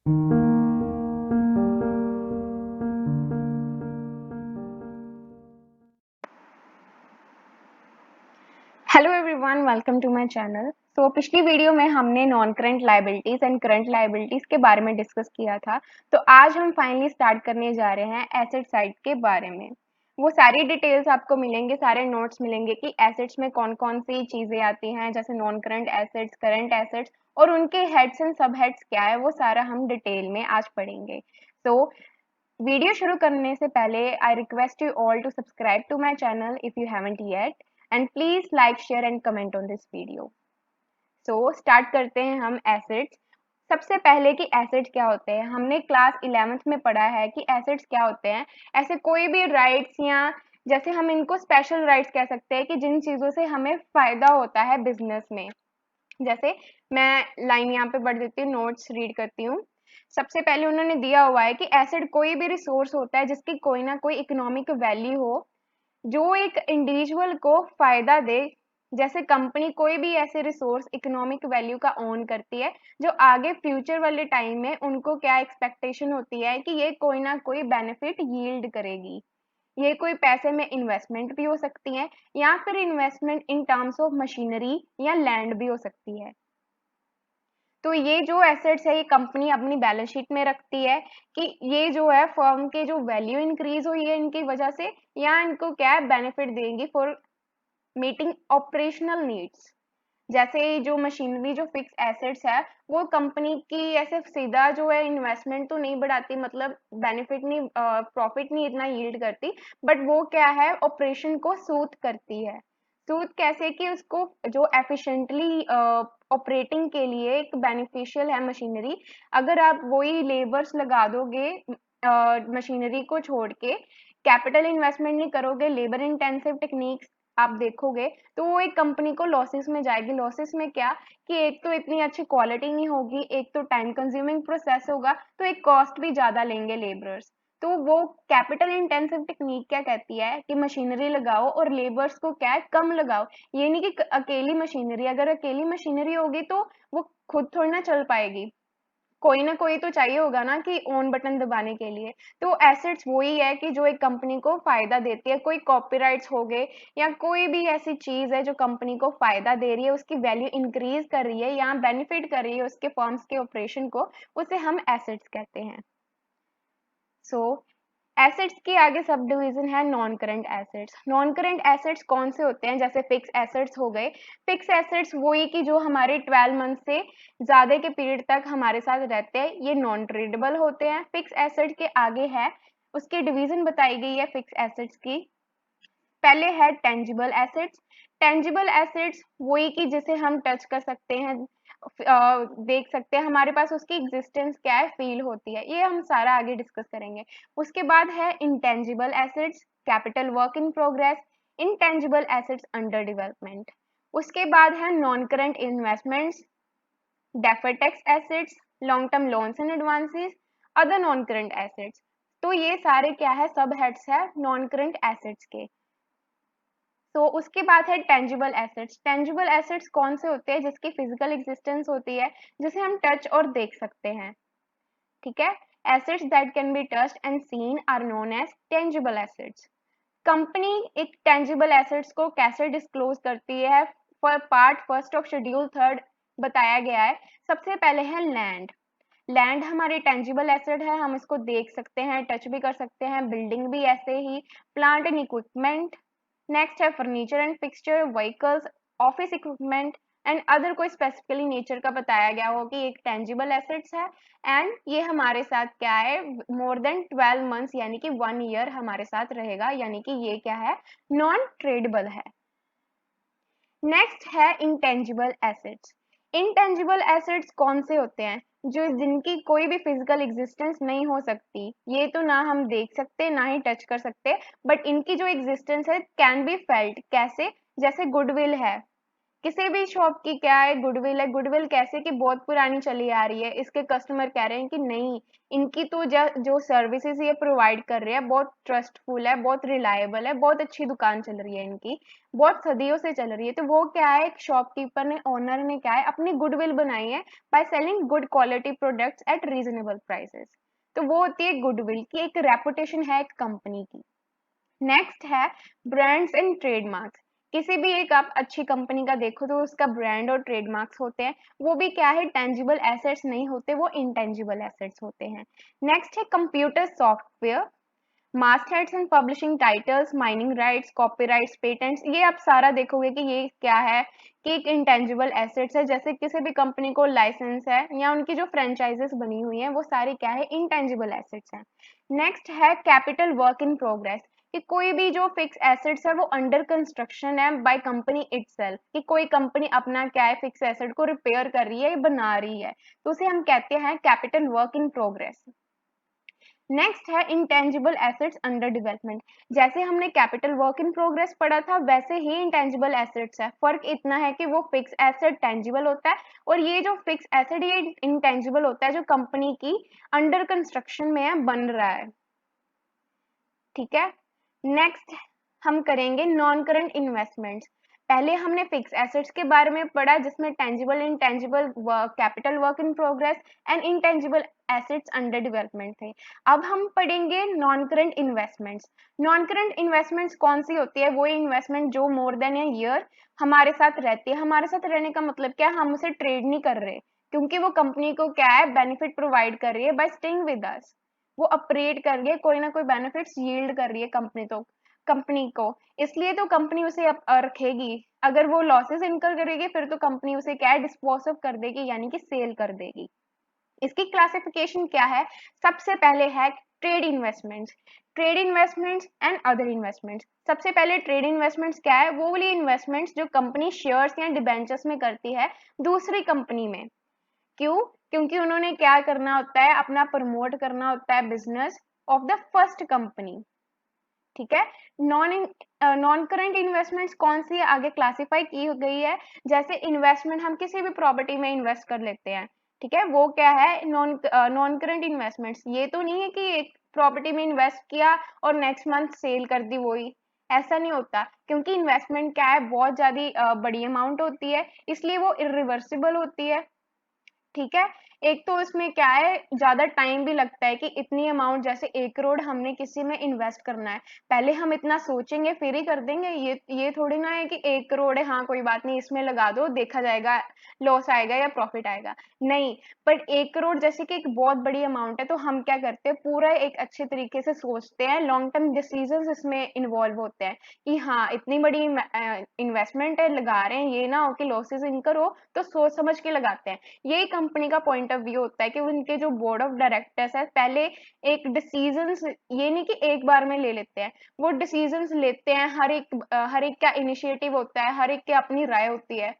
Hello everyone, welcome to my channel. तो पिछली video में हमने non current liabilities and current liabilities के बारे में डिस्कस किया था। तो आज हम फाइनली स्टार्ट करने जा रहे हैं एसेट साइड के बारे में। वो सारी डिटेल्स आपको मिलेंगे, सारे नोट्स मिलेंगे कि एसेट्स में कौन कौन सी चीजें आती हैं, जैसे non current assets, current assets और उनके हेड्स एंड सब हेड्स क्या है, वो सारा हम डिटेल में आज पढ़ेंगे। तो वीडियो शुरू करने से पहले I request you all to subscribe to my channel if you haven't yet and please like share and comment on this video. So start करते हैं हम एसेट्स। सबसे पहले कि एसेट्स क्या होते हैं, हमने क्लास 11th में पढ़ा है कि एसेट्स क्या होते हैं। ऐसे कोई भी राइट्स या जैसे हम इनको स्पेशल राइट्स कह सकते हैं कि जिन चीजों से हमें फायदा होता है बिजनेस में। जैसे मैं लाइन यहाँ पे पढ़ देती हूँ, नोट्स रीड करती हूँ। सबसे पहले उन्होंने दिया हुआ है कि एसेट कोई भी रिसोर्स होता है जिसकी कोई ना कोई इकोनॉमिक वैल्यू हो, जो एक इंडिविजुअल को फायदा दे। जैसे कंपनी कोई भी ऐसे रिसोर्स इकोनॉमिक वैल्यू का ओन करती है जो आगे फ्यूचर वाले टाइम में उनको क्या एक्सपेक्टेशन होती है कि ये कोई ना कोई बेनिफिट यील्ड करेगी। ये कोई पैसे में इन्वेस्टमेंट भी हो सकती है या फिर investment in terms of machinery या लैंड भी हो सकती है। तो ये जो एसेट्स है ये कंपनी अपनी बैलेंस शीट में रखती है कि ये जो है फर्म के जो वैल्यू इंक्रीज हुई है इनकी वजह से, या इनको क्या बेनिफिट देंगी फॉर मीटिंग ऑपरेशनल नीड्स। जैसे जो मशीनरी जो फिक्स एसेट्स है वो कंपनी की ऐसे सीधा जो है इन्वेस्टमेंट तो नहीं बढ़ाती, मतलब बेनिफिट नहीं, प्रॉफिट नहीं इतना यील्ड करती, बट वो क्या है ऑपरेशन को सूट करती है। सूट कैसे कि उसको जो एफिशिएंटली ऑपरेटिंग के लिए एक बेनिफिशियल है मशीनरी। अगर आप वही लेबर्स लगा दोगे मशीनरी को छोड़ के, कैपिटल इन्वेस्टमेंट नहीं करोगे, लेबर इंटेंसिव टेक्निक्स आप देखोगे, तो वो एक कंपनी को लॉसेस में जाएगी। लॉसेस में क्या कि एक तो इतनी अच्छी क्वालिटी नहीं होगी, एक तो टाइम कंज्यूमिंग प्रोसेस होगा, तो एक कॉस्ट भी ज्यादा लेंगे लेबरर्स। तो वो कैपिटल इंटेंसिव टेक्निक क्या कहती है कि मशीनरी लगाओ और लेबर्स को क्या है कम लगाओ। ये नहीं कि अकेली मशीनरी, अगर अकेली मशीनरी होगी तो वो खुद थोड़ी ना चल पाएगी, कोई ना कोई तो चाहिए होगा ना कि ऑन बटन दबाने के लिए। तो एसेट्स वही है कि जो एक कंपनी को फायदा देती है, कोई कॉपीराइट्स हो गए या कोई भी ऐसी चीज है जो कंपनी को फायदा दे रही है, उसकी वैल्यू इंक्रीज कर रही है या बेनिफिट कर रही है उसके फर्म्स के ऑपरेशन को, उसे हम एसेट्स कहते हैं। सो एसेट्स के आगे सब डिवीजन है non current assets. Non current assets कौन से होते हैं, जैसे फिक्स एसेट्स हो गए। फिक्स एसेट्स वही कि जो हमारे 12 मंथ से ज्यादा के पीरियड तक हमारे साथ रहते हैं, ये नॉन ट्रेडेबल होते हैं। फिक्स एसेट के आगे है उसकी डिवीजन बताई गई है फिक्स एसेट्स की। पहले है टेंजिबल एसेट्स। टेंजिबल एसेट्स वही कि जिसे हम टच कर सकते हैं, देख सकते हैं, हमारे पास उसकी एग्जिस्टेंस क्या है, फील होती है, ये हम सारा आगे डिस्कस करेंगे। उसके बाद है intangible assets, capital work in progress, intangible assets under development. उसके बाद है non current investments, deferred tax assets, long term loans and advances, other non current assets. तो ये सारे क्या है, सब हेड्स है नॉन करंट एसेट्स के। तो उसके बाद है टेंजिबल एसेट्स। टेंजिबल एसेट्स कौन से होते हैं, जिसकी फिजिकल एग्जिस्टेंस होती है, जिसे हम टच और देख सकते हैं। ठीक है, assets that can be touched and seen are known as tangible assets. Company एक टेंजिबल एसेट्स को कैसे डिस्क्लोज करती है, for part first of schedule third बताया गया है। सबसे पहले है लैंड। लैंड हमारी टेंजिबल एसेट है, हम इसको देख सकते हैं, टच भी कर सकते हैं, बिल्डिंग भी ऐसे ही, प्लांट एंड इक्विपमेंट। नेक्स्ट है furniture and fixture, vehicles, office equipment and other कोई स्पेसिफिकली नेचर का बताया गया हो कि एक टेंजिबल एसेट्स है एंड ये हमारे साथ क्या है मोर देन 12 मंथ्स यानी कि 1 ईयर हमारे साथ रहेगा, यानी कि ये क्या है, नॉन ट्रेडेबल है। नेक्स्ट है इंटेंजिबल एसेट्स। इंटेंजिबल एसेट्स कौन से होते हैं, जो जिनकी कोई भी फिजिकल एग्जिस्टेंस नहीं हो सकती, ये तो ना हम देख सकते ना ही टच कर सकते, बट इनकी जो एग्जिस्टेंस है कैन बी फेल्ट। कैसे, जैसे गुडविल है, किसी भी शॉप की क्या है, गुडविल है। गुडविल कैसे कि बहुत पुरानी चली आ रही है, इसके कस्टमर कह रहे हैं कि नहीं, इनकी तो जो सर्विसेज ये प्रोवाइड कर रहे हैं बहुत ट्रस्टफुल है, बहुत रिलायबल है, बहुत अच्छी दुकान चल रही है इनकी, बहुत सदियों से चल रही है। तो वो क्या है, एक शॉपकीपर ने, ओनर ने क्या है, अपनी गुडविल बनाई है by selling good quality products at reasonable prices. तो वो होती है गुडविल की, एक रेपुटेशन है एक कंपनी की। नेक्स्ट है ब्रांड्स एंड ट्रेडमार्क्स। किसी भी एक आप अच्छी कंपनी का देखो तो उसका ब्रांड और ट्रेडमार्क्स होते हैं, वो भी क्या है, टेंजिबल एसेट्स नहीं होते, वो इंटेंजिबल एसेट्स होते हैं। नेक्स्ट है computer software, masters and publishing titles, mining rights, copyrights, patents, ये आप सारा देखोगे कि ये क्या है कि एक इंटेंजिबल एसेट्स है। जैसे किसी भी कंपनी को लाइसेंस है या उनकी जो फ्रेंचाइजेस बनी हुई हैं वो सारी क्या है, इंटेंजिबल एसेट्स हैं। नेक्स्ट है कैपिटल वर्क इन प्रोग्रेस, कि कोई भी जो फिक्स एसेट्स है वो अंडर कंस्ट्रक्शन है बाय कंपनी इटसेल्फ, कि कोई कंपनी अपना क्या है, फिक्स एसेट को रिपेयर कर रही है, बना रही है, तो उसे हम कहते हैं capital work in progress. Next है इंटेंजिबल एसेट्स अंडर डेवलपमेंट। जैसे हमने कैपिटल वर्क इन प्रोग्रेस पढ़ा था, वैसे ही इंटेंजिबल एसेट्स है। फर्क इतना है कि वो फिक्स एसेट टेंजिबल होता है, और ये जो फिक्स एसेट ये इंटेंजिबल होता है, जो कंपनी की अंडर कंस्ट्रक्शन में है, बन रहा है। ठीक है। नेक्स्ट हम करेंगे नॉन करंट इन्वेस्टमेंट्स। पहले हमने फिक्स एसेट्स के बारे में पढ़ा, जिसमें tangible, intangible, capital work in progress and intangible assets under development थे। अब हम पढ़ेंगे non current investments. Non current investments कौन सी होती है, वो इन्वेस्टमेंट जो मोर देन ए ईयर हमारे साथ रहती है। हमारे साथ रहने का मतलब क्या, हम उसे ट्रेड नहीं कर रहे, क्योंकि वो कंपनी को क्या है, बेनिफिट प्रोवाइड कर रही है बाय स्टेइंग विद अस। वो अपग्रेड कर रही है, कोई ना कोई बेनिफिट्स यील्ड कर रही है कंपनी को, इसलिए तो कंपनी उसे रखेगी। अगर वो लॉसेस इनकर करेगी फिर तो कंपनी उसे क्या है, डिस्पोज ऑफ कर देगी, यानी कि सेल कर देगी। इसकी क्लासिफिकेशन क्या है, सबसे पहले है trade investments, trade investments and other investments. सबसे पहले ट्रेड इन्वेस्टमेंट्स क्या है, वो वाली इन्वेस्टमेंट्स जो कंपनी शेयर्स या डिबेंचर्स में करती है दूसरी कंपनी में। क्यों? क्योंकि उन्होंने क्या करना होता है, अपना प्रमोट करना होता है business of the first company. ठीक है। नॉन नॉन करंट इन्वेस्टमेंट्स कौन सी आगे क्लासिफाई की गई है, जैसे इन्वेस्टमेंट हम किसी भी प्रॉपर्टी में इन्वेस्ट कर लेते हैं, ठीक है, वो क्या है, नॉन करंट इन्वेस्टमेंट्स। ये तो नहीं है कि एक प्रॉपर्टी में इन्वेस्ट किया और नेक्स्ट मंथ सेल कर दी, वही ऐसा नहीं होता, क्योंकि इन्वेस्टमेंट क्या है, बहुत ज्यादा बड़ी अमाउंट होती है, इसलिए वो इरिवर्सिबल होती है। ठीक है। एक तो इसमें क्या है, ज्यादा टाइम भी लगता है, कि इतनी अमाउंट, जैसे 1 करोड़ हमने किसी में इन्वेस्ट करना है, पहले हम इतना सोचेंगे फिर ही कर देंगे। ये थोड़ी ना है कि 1 करोड़ है, हाँ कोई बात नहीं इसमें लगा दो, देखा जाएगा लॉस आएगा या प्रॉफिट आएगा, नहीं। बट 1 करोड़ जैसे कि एक बहुत बड़ी अमाउंट है, तो हम क्या करते हैं, पूरा एक अच्छे तरीके से सोचते हैं, लॉन्ग टर्म डिसीजन इसमें इन्वॉल्व होते हैं, कि हाँ इतनी बड़ी इन्वेस्टमेंट है, लगा रहे हैं, ये ना हो कि लॉसेस इनकर हो, तो सोच समझ के लगाते हैं। यही कंपनी का पॉइंट ऑफ व्यू होता है, कि उनके जो बोर्ड ऑफ डायरेक्टर्स है, पहले एक डिसीजंस, ये नहीं कि एक बार में ले लेते हैं, वो डिसीजंस लेते हैं, हर एक का इनिशिएटिव होता है, हर एक की अपनी राय होती है,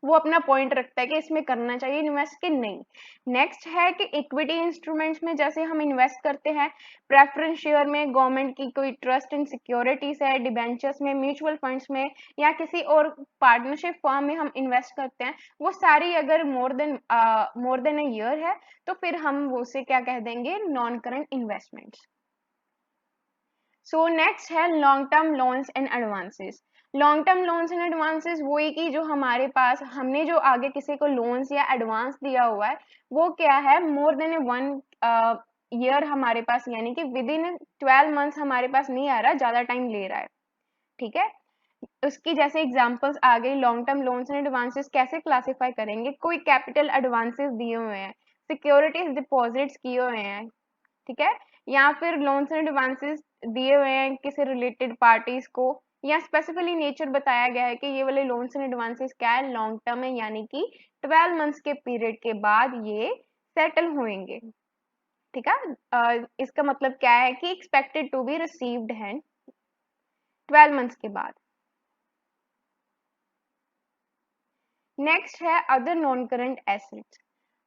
वो अपना पॉइंट रखता है कि इसमें करना चाहिए इन्वेस्ट कि नहीं। नेक्स्ट है कि इक्विटी इंस्ट्रूमेंट्स में जैसे हम इन्वेस्ट करते हैं, प्रेफरेंस शेयर में, गवर्नमेंट की कोई ट्रस्ट इन सिक्योरिटीज है, डिबेंचर्स में, म्यूचुअल फंड्स में, या किसी और पार्टनरशिप फर्म में हम इन्वेस्ट करते हैं, वो सारी अगर मोर देन अ ईयर है, तो फिर हम वो से क्या कह देंगे, non current investments. So next है long term loans and advances. Long term loans and advances वही कि जो हमारे पास, हमने जो आगे किसी को लोन्स या एडवांस दिया हुआ है, वो क्या है, मोर देन ए 1 ईयर हमारे पास, यानी कि विद इन 12 मंथ्स हमारे पास नहीं आ रहा, ज्यादा टाइम ले रहा है। ठीक है। उसकी जैसे एग्जांपल्स आ गई, long term loans and advances कैसे क्लासिफाई करेंगे, कोई कैपिटल एडवांसेस दिए हुए हैं, सिक्योरिटीज डिपॉजिट्स किए हुए हैं, ठीक है, या फिर लोन्स एंड एडवांसेस दिए हुए हैं किसी रिलेटेड पार्टीज को, या स्पेसिफिकली नेचर बताया गया है कि ये वाले लोन्स एंड एडवांसेस क्या है, लॉन्ग टर्म है, यानी कि 12 मंथ्स के पीरियड के बाद ये सेटल होंगे। ठीक है। इसका मतलब क्या है कि एक्सपेक्टेड टू बी रिसीव्ड है 12 मंथ्स के बाद। नेक्स्ट है other non current assets.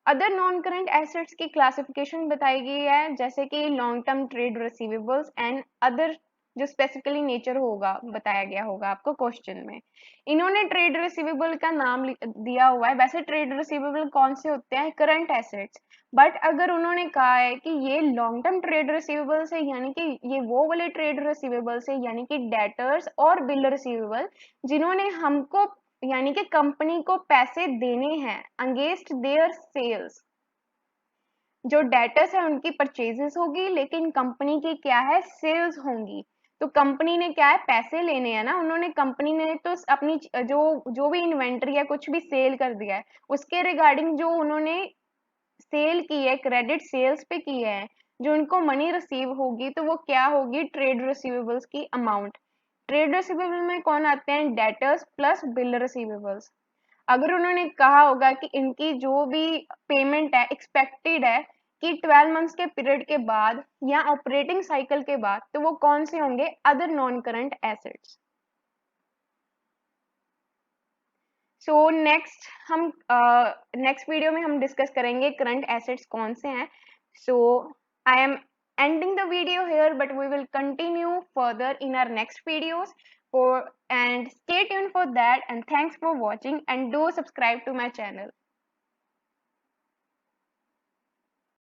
Other non current assets की क्लासिफिकेशन बताई गई है, जैसे कि long term trade receivables and other जो स्पेसिफिकली नेचर होगा, बताया गया होगा आपको क्वेश्चन में। इन्होंने ट्रेड रिसीवेबल का नाम दिया हुआ है। वैसे ट्रेड रिसीवेबल कौन से होते हैं? Current assets. बट अगर उन्होंने कहा है कि ये लॉन्ग टर्म ट्रेड रिसीवेबल्स है, यानी कि ये वो वाले ट्रेड रिसीवेबल्स है, यानी कि डेटर्स और बिल रिसीवेबल जिन्होंने हमको यानी कि कंपनी को पैसे देने हैं अगेंस्ट देयर सेल्स। जो डेटर्स है उनकी परचेजेस होगी, लेकिन कंपनी की क्या है? सेल्स होंगी। तो कंपनी ने क्या है? पैसे लेने हैं ना, उन्होंने कंपनी ने तो अपनी जो जो भी इन्वेंट्री है कुछ भी सेल कर दिया है, उसके रिगार्डिंग जो उन्होंने सेल की है, क्रेडिट सेल्स पे की है, जो उनको मनी रिसीव होगी तो वो क्या होगी? ट्रेड रिसीवेबल्स की अमाउंट। ट्रेड रिसीवेबल में कौन आते हैं? Debtors plus bill receivables. अगर उन्होंने कहा होगा कि इनकी जो भी पेमेंट है एक्सपेक्टेड है कि 12 मंथ्स के पीरियड के बाद या ऑपरेटिंग साइकिल के बाद, तो वो कौन से होंगे? Other non current assets. So next video में हम डिस्कस करेंगे करंट एसेट्स कौन से हैं। So I am ending the video here, but we will continue further in our next videos. For and stay tuned for that, and thanks for watching, and do subscribe to my channel.